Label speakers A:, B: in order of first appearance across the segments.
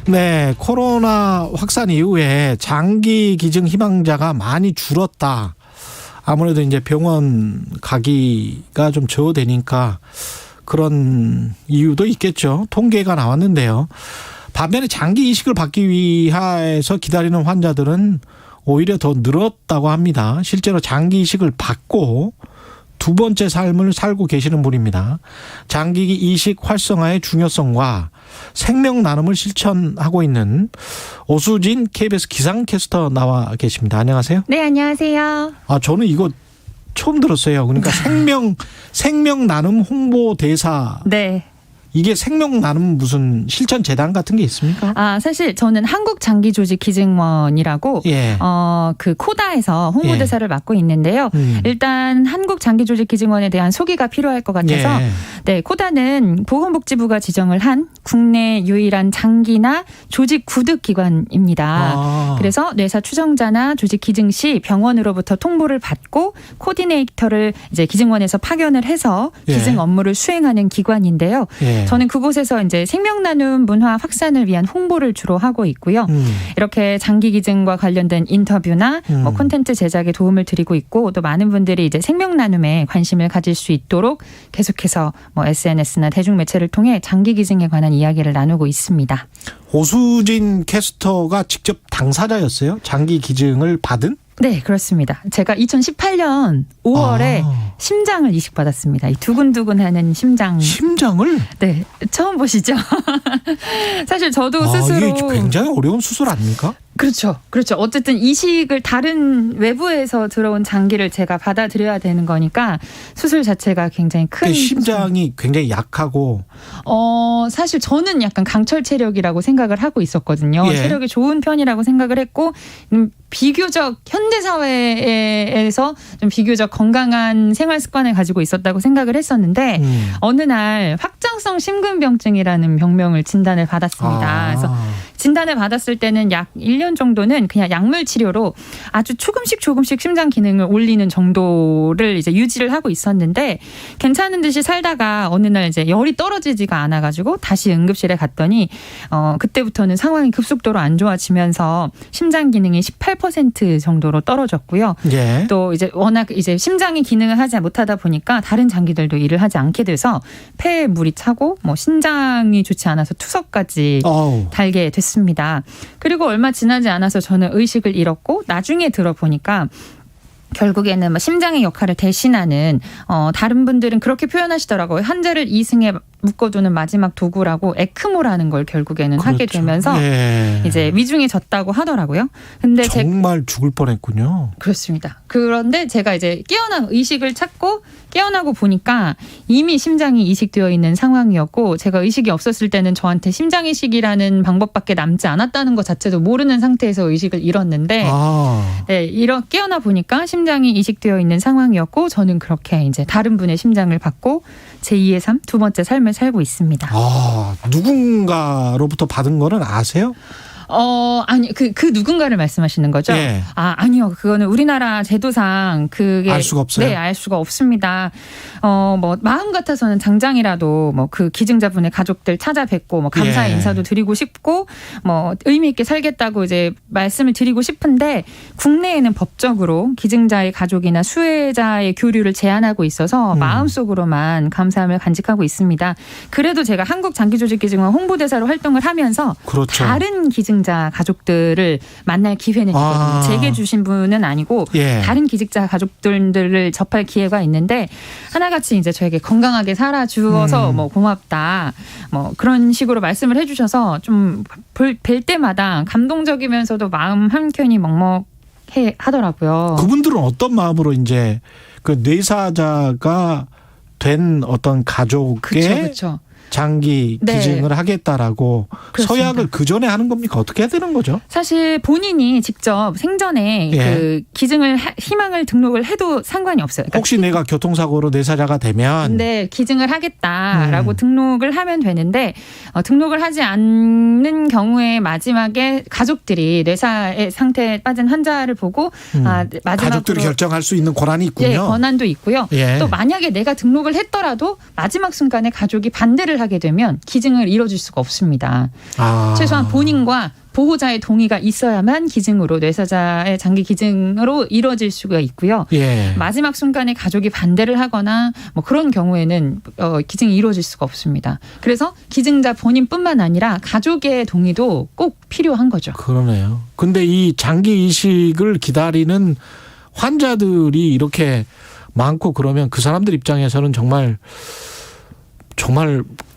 A: 네, 코로나 확산 이후에 장기 기증 희망자가 많이 줄었다. 아무래도 이제 병원 가기가 좀 저되니까 그런 이유도 있겠죠. 통계가 나왔는데요. 반면에 장기 이식을 받기 위해서 기다리는 환자들은 오히려 더 늘었다고 합니다. 실제로 장기 이식을 받고 두 번째 삶을 살고 계시는 분입니다. 장기 이식 활성화의 중요성과 생명 나눔을 실천하고 있는 오수진 KBS 기상캐스터 나와 계십니다. 안녕하세요.
B: 네, 안녕하세요.
A: 저는 이거 처음 들었어요. 그러니까 생명 나눔 홍보 대사.
B: 네.
A: 이게 생명 나눔 무슨 실천 재단 같은 게 있습니까?
B: 사실 저는 한국장기조직기증원이라고
A: 예.
B: 그 코다에서 홍보대사를 맡고 있는데요. 일단 한국장기조직기증원에 대한 소개가 필요할 것 같아서
A: 예.
B: 네, 코다는 보건복지부가 지정을 한 국내 유일한 장기나 조직 구득 기관입니다. 그래서 뇌사 추정자나 조직 기증 시 병원으로부터 통보를 받고 코디네이터를 이제 기증원에서 파견을 해서 기증 업무를 수행하는 기관인데요.
A: 예.
B: 저는 그곳에서 이제 생명 나눔 문화 확산을 위한 홍보를 주로 하고 있고요. 이렇게 장기 기증과 관련된 인터뷰나 뭐 콘텐츠 제작에 도움을 드리고 있고 또 많은 분들이 이제 생명 나눔에 관심을 가질 수 있도록 계속해서 뭐 SNS나 대중매체를 통해 장기 기증에 관한 이야기를 나누고 있습니다.
A: 오수진 캐스터가 직접 당사자였어요? 장기 기증을 받은?
B: 네, 그렇습니다. 제가 2018년 5월에 심장을 이식받았습니다. 이 두근두근하는 심장.
A: 심장을?
B: 네, 처음 보시죠? 사실 저도 스스로.
A: 이게 굉장히 어려운 수술 아닙니까?
B: 그렇죠. 어쨌든 이식을 다른 외부에서 들어온 장기를 제가 받아들여야 되는 거니까 수술 자체가 굉장히 큰.
A: 심장이 굉장히 약하고.
B: 사실 저는 약간 강철 체력이라고 생각을 하고 있었거든요.
A: 예.
B: 체력이 좋은 편이라고 생각을 했고, 비교적 현대 사회에서 좀 비교적 건강한 생활 습관을 가지고 있었다고 생각을 했었는데 어느 날 확장성 심근병증이라는 병명을 진단을 받았습니다. 그래서 진단을 받았을 때는 약 1년 정도는 그냥 약물 치료로 아주 조금씩 심장 기능을 올리는 정도를 이제 유지를 하고 있었는데 괜찮은 듯이 살다가 어느 날 이제 열이 떨어지지가 않아가지고 다시 응급실에 갔더니 그때부터는 상황이 급속도로 안 좋아지면서 심장 기능이 18% 정도로 떨어졌고요.
A: 예.
B: 또 이제 워낙 이제 심장이 기능을 하지 못하다 보니까 다른 장기들도 일을 하지 않게 돼서 폐에 물이 차고 뭐 신장이 좋지 않아서 투석까지 달게 됐습니다. 그리고 얼마 지나지 않아서 저는 의식을 잃었고 나중에 들어보니까 결국에는 뭐 심장의 역할을 대신하는 다른 분들은 그렇게 표현하시더라고요. 환자를 이승에 묶어두는 마지막 도구라고 에크모라는 걸 결국에는 하게 되면서 이제 위중해 졌다고 하더라고요. 근데
A: 정말 죽을 뻔했군요.
B: 그렇습니다. 그런데 제가 이제 의식을 찾고 깨어나고 보니까 이미 심장이 이식되어 있는 상황이었고 제가 의식이 없었을 때는 저한테 심장 이식이라는 방법밖에 남지 않았다는 것 자체도 모르는 상태에서 의식을 잃었는데 네, 깨어나 보니까 심장이 이식되어 있는 상황이었고 저는 그렇게 이제 다른 분의 심장을 받고 제2의 삶, 두 번째 삶을 살고 있습니다.
A: 누군가로부터 받은 거는 아세요?
B: 아니, 그 누군가를 말씀하시는 거죠?
A: 예.
B: 아니요. 그거는 우리나라 제도상 그게.
A: 알 수가 없어요?
B: 네, 알 수가 없습니다. 뭐, 마음 같아서는 당장이라도 뭐 그 기증자분의 가족들 찾아뵙고 뭐 감사의 인사도 드리고 싶고 뭐 의미있게 살겠다고 이제 말씀을 드리고 싶은데 국내에는 법적으로 기증자의 가족이나 수혜자의 교류를 제한하고 있어서 마음속으로만 감사함을 간직하고 있습니다. 그래도 제가 한국장기조직기증원 홍보대사로 활동을 하면서
A: 그렇죠.
B: 다른 기증자 가족들을 만날 기회는 있거든요. 제게 주신 분은 아니고 다른 기증자 가족들을 접할 기회가 있는데 하나같이 이제 저에게 건강하게 살아주어서 뭐 고맙다 뭐 그런 식으로 말씀을 해주셔서 좀 뵐 때마다 감동적이면서도 마음 한켠이 먹먹해 하더라고요.
A: 그분들은 어떤 마음으로 이제 그 뇌사자가 된 어떤 가족의
B: 그쵸.
A: 장기 기증을 하겠다라고
B: 그렇습니다.
A: 서약을 그 전에 하는 겁니까? 어떻게 해야 되는 거죠?
B: 사실 본인이 직접 생전에 그 기증을 희망을 등록을 해도 상관이 없어요. 그러니까
A: 혹시 내가 교통사고로 뇌사자가 되면
B: 기증을 하겠다라고 등록을 하면 되는데 등록을 하지 않는 경우에 마지막에 가족들이 뇌사의 상태에 빠진 환자를 보고 마지막으로
A: 가족들이 결정할 수 있는 권한이 있군요.
B: 네, 권한도 있고요. 또 만약에 내가 등록을 했더라도 마지막 순간에 가족이 반대를 폐기를 하게 되면 기증을 이뤄줄 수가 없습니다. 최소한 본인과 보호자의 동의가 있어야만 기증으로 뇌사자의 장기 기증으로 이루어질 수가 있고요.
A: 예.
B: 마지막 순간에 가족이 반대를 하거나 뭐 그런 경우에는 기증이 이루어질 수가 없습니다. 그래서 기증자 본인뿐만 아니라 가족의 동의도 꼭 필요한 거죠.
A: 그러네요. 근데 이 장기 이식을 기다리는 환자들이 이렇게 많고 그러면 그 사람들 입장에서는 정말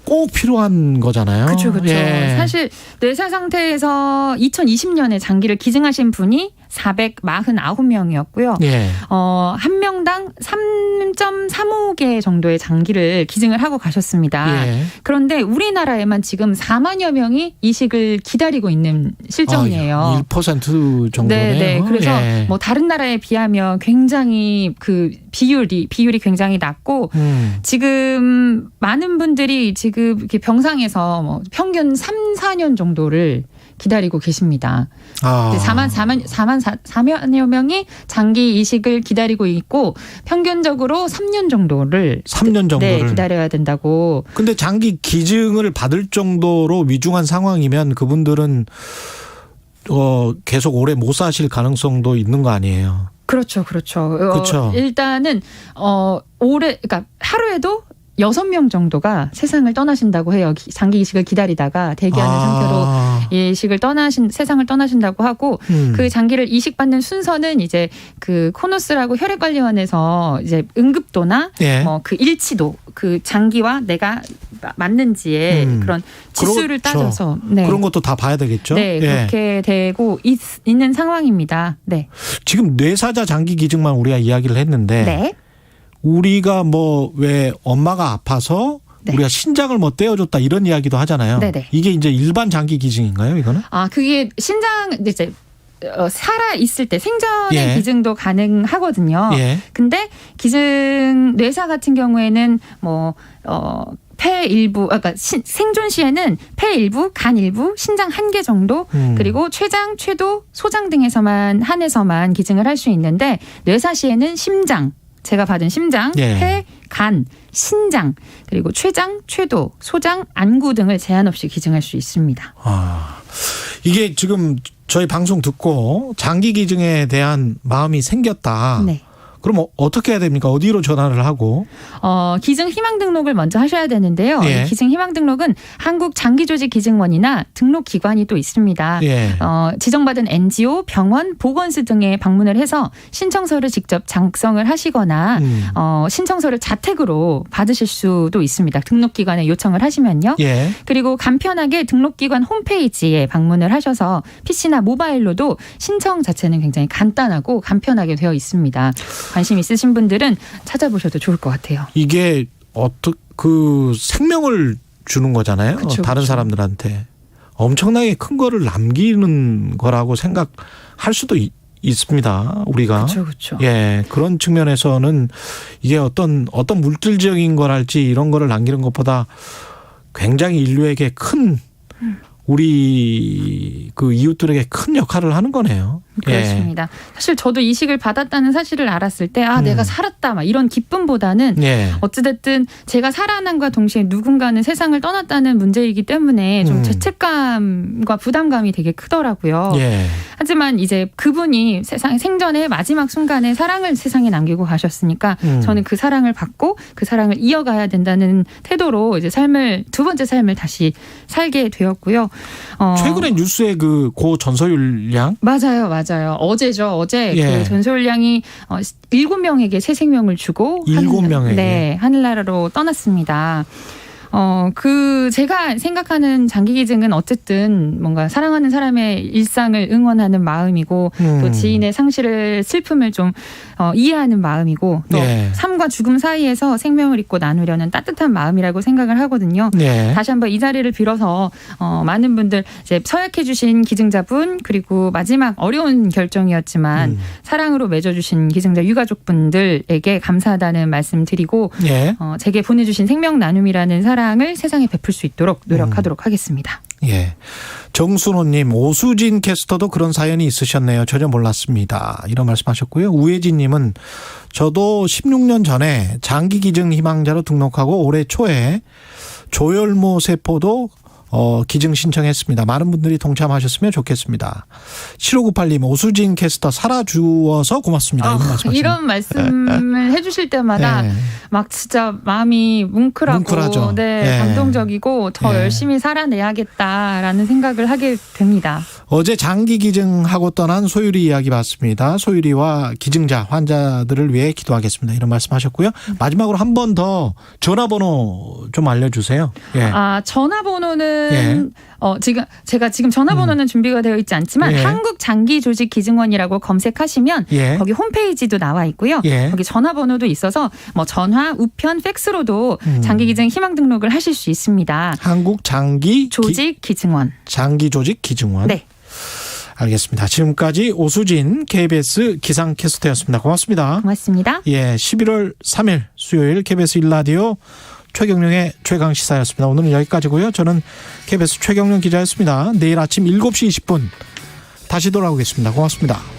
A: 꼭 필요한 거잖아요.
B: 그렇죠.
A: 예.
B: 사실 뇌사 상태에서 2020년에 장기를 기증하신 분이 449명이었고요.
A: 예.
B: 한 명당 3.35개 정도의 장기를 기증을 하고 가셨습니다.
A: 예.
B: 그런데 우리나라에만 지금 4만여 명이 이식을 기다리고 있는 실정이에요.
A: 1% 정도네요.
B: 네. 그래서
A: 예.
B: 뭐 다른 나라에 비하면 굉장히 그 비율이 굉장히 낮고 지금 많은 분들이 지금 이렇게 병상에서 뭐 평균 3, 4년 정도를 기다리고 계십니다. 4만여 명이 장기 이식을 기다리고 있고 평균적으로 3년 정도를 기다려야 된다고.
A: 근데 장기 기증을 받을 정도로 위중한 상황이면 그분들은 계속 오래 못 사실 가능성도 있는 거 아니에요?
B: 그렇죠. 일단은 그러니까 하루에도 6명 정도가 세상을 떠나신다고 해요. 장기 이식을 기다리다가 대기하는 상태로 세상을 떠나신다고 하고 그 장기를 이식받는 순서는 이제 그 코노스라고 혈액관리원에서 이제 응급도나 뭐 그 일치도 그 장기와 내가 맞는지의 그런 지수를 따져서
A: 그런 것도 다 봐야 되겠죠.
B: 네, 그렇게 되고 있는 상황입니다. 네.
A: 지금 뇌사자 장기 기증만 우리가 이야기를 했는데.
B: 네.
A: 우리가 뭐 왜 엄마가 아파서 우리가 신장을 뭐 떼어줬다 이런 이야기도 하잖아요.
B: 네네.
A: 이게 이제 일반 장기 기증인가요, 이거는?
B: 그게 신장 이제 살아 있을 때 생전에 기증도 가능하거든요. 근데 기증 뇌사 같은 경우에는 뭐 폐 일부, 그러니까 생존 시에는 폐 일부, 간 일부, 신장 1개 정도, 그리고 췌장, 췌도, 소장 등에서만 한해서만 기증을 할 수 있는데 뇌사 시에는 심장, 제가 받은 심장, 폐, 간, 신장, 그리고 췌장, 췌도, 소장, 안구 등을 제한 없이 기증할 수 있습니다.
A: 이게 지금 저희 방송 듣고 장기 기증에 대한 마음이 생겼다.
B: 네.
A: 그럼 어떻게 해야 됩니까? 어디로 전화를 하고?
B: 기증 희망 등록을 먼저 하셔야 되는데요.
A: 예.
B: 기증 희망 등록은 한국 장기조직기증원이나 등록 기관이 또 있습니다.
A: 예.
B: 지정받은 NGO, 병원, 보건소 등에 방문을 해서 신청서를 직접 작성을 하시거나 신청서를 자택으로 받으실 수도 있습니다. 등록기관에 요청을 하시면요.
A: 예.
B: 그리고 간편하게 등록기관 홈페이지에 방문을 하셔서 PC나 모바일로도 신청 자체는 굉장히 간단하고 간편하게 되어 있습니다. 관심 있으신 분들은 찾아보셔도 좋을 것 같아요.
A: 이게 그 생명을 주는 거잖아요.
B: 그쵸,
A: 다른 사람들한테. 엄청나게 큰 거를 남기는 거라고 생각할 수도 있습니다. 우리가.
B: 그렇죠.
A: 예, 그런 측면에서는 이게 어떤 물질적인 거랄지 이런 거를 남기는 것보다 굉장히 인류에게 큰 우리 그 이웃들에게 큰 역할을 하는 거네요.
B: 그렇습니다. 사실 저도 이식을 받았다는 사실을 알았을 때 내가 살았다 막 이런 기쁨보다는 어찌됐든 제가 살아남과 동시에 누군가는 세상을 떠났다는 문제이기 때문에 좀 죄책감과 부담감이 되게 크더라고요. 하지만 이제 그분이 생전의 마지막 순간에 사랑을 세상에 남기고 가셨으니까 저는 그 사랑을 받고 그 사랑을 이어가야 된다는 태도로 이제 두 번째 삶을 다시 살게 되었고요.
A: 최근에 뉴스에 고 전서율 양?
B: 맞아요. 어제죠. 어제 그 전소율 양이 7명에게 새 생명을 주고
A: 7명에게
B: 하늘나라로 떠났습니다. 제가 생각하는 장기 기증은 어쨌든 뭔가 사랑하는 사람의 일상을 응원하는 마음이고 또 지인의 슬픔을 좀 이해하는 마음이고 또 삶과 죽음 사이에서 생명을 잇고 나누려는 따뜻한 마음이라고 생각을 하거든요. 다시 한번 이 자리를 빌어서 많은 분들 이제 서약해 주신 기증자분 그리고 마지막 어려운 결정이었지만 사랑으로 맺어주신 기증자 유가족분들에게 감사하다는 말씀 드리고 제게 보내주신 생명 나눔이라는 사랑을 세상에 베풀 수 있도록 노력하도록 하겠습니다.
A: 예. 정순호님, 오수진 캐스터도 그런 사연이 있으셨네요. 전혀 몰랐습니다. 이런 말씀하셨고요. 우혜진님은 저도 16년 전에 장기 기증 희망자로 등록하고 올해 초에 조혈모 세포도 기증 신청했습니다. 많은 분들이 동참하셨으면 좋겠습니다. 7598님, 오수진 캐스터 살아주어서 고맙습니다. 이런 말씀하시네요.
B: 이런 말씀을 해주실 때마다
A: 네.
B: 막 진짜 마음이
A: 뭉클하죠.
B: 네,
A: 네.
B: 감동적이고 더
A: 네.
B: 열심히 살아내야겠다라는 생각을 하게 됩니다.
A: 어제 장기 기증하고 떠난 소유리 이야기 봤습니다. 소유리와 기증자 환자들을 위해 기도하겠습니다. 이런 말씀하셨고요. 마지막으로 한 번 더 전화번호 좀 알려주세요. 예.
B: 전화번호는
A: 예.
B: 제가 지금 전화번호는 준비가 되어 있지 않지만
A: 예.
B: 한국장기조직기증원이라고 검색하시면
A: 예.
B: 거기 홈페이지도 나와 있고요.
A: 예.
B: 거기 전화번호도 있어서 뭐 전화, 우편, 팩스로도 장기기증 희망 등록을 하실 수 있습니다.
A: 한국
B: 조직기증원.
A: 장기조직기증원.
B: 네.
A: 알겠습니다. 지금까지 오수진 KBS 기상캐스터였습니다. 고맙습니다.
B: 고맙습니다.
A: 예, 11월 3일 수요일 KBS 1라디오 최경령의 최강시사였습니다. 오늘은 여기까지고요. 저는 KBS 최경령 기자였습니다. 내일 아침 7시 20분 다시 돌아오겠습니다. 고맙습니다.